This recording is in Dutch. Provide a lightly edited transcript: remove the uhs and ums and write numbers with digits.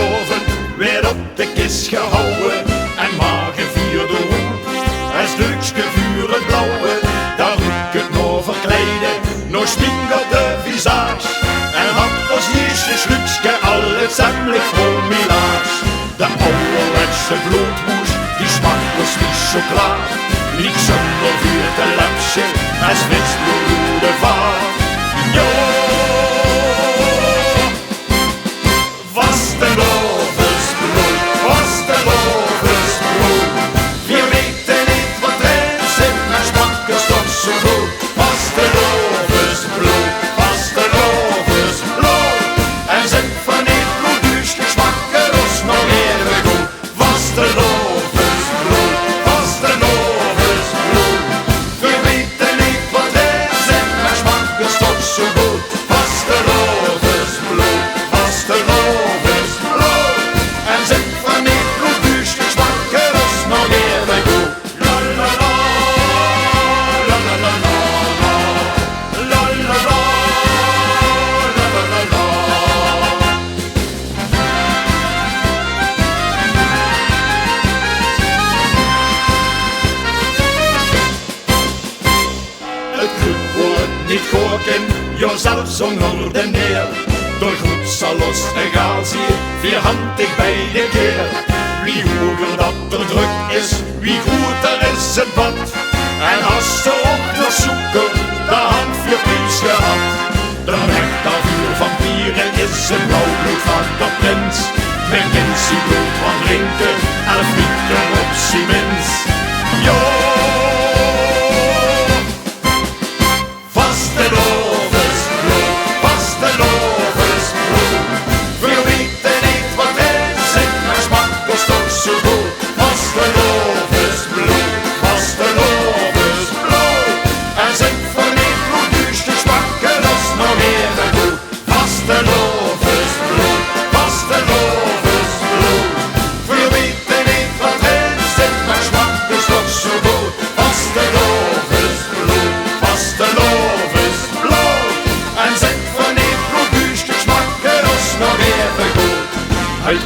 oven werd op de kist gehouden en maar gevierde hoe. Het stukje vuur het blauwe, daar moet ik het nog verkleiden, nog sminke de visage. En had als eerste slukje al het zemmelijk formilaars. De ouderwetse bloedmoes, die smaakt als wie chocola. Niet zonder vuur te lapsje, als wist hoe de vaart. Jo, vastelovensbrood, vastelovensbrood. We weten niet wat erin zit, maar smaakt is toch zo goed. Vastelovensbrood, vastelovensbrood. En zit van niet bloedduurs gesmakken, is nog even goed. Vastelovensbrood, vastelovensbrood. We weten niet wat erin zit, maar smaakt is toch zo goed. Vastelovensbrood, vastelovensbrood. En zit van niet bloedduurs gesmakken, is nog even goed. La la la, la la la la, la la la, la la la la. Het goed wordt niet koken, jezelf zonder de neer. Door goed salos en gazie, vierhandig bij de keer. Wie hoger dat er druk is, wie groter is het bad. En als ze ook nog zoeken, dan had vier pies gehad. De nectarvuur van pieren is het blauwbloed van de prins. Met kinsie bloed van drinken, 11 liter op Siemens. Jo, vastelovensbrood, vastelovensbrood. We weten niet wat erin zit, maar smaakt is toch zo goed. Vastelovensbrood, vastelovensbrood. En zit van niet bloedduurs gesmakken, dat is nog even goed. Vastelovensbrood, vastelovensbrood. We weten niet wat erin zit, maar smaakt is toch zo goed. Vastelovensbrood, vastelovensbrood. En zit van niet bloedduurs gesmakken, dat is nog even goed. Uit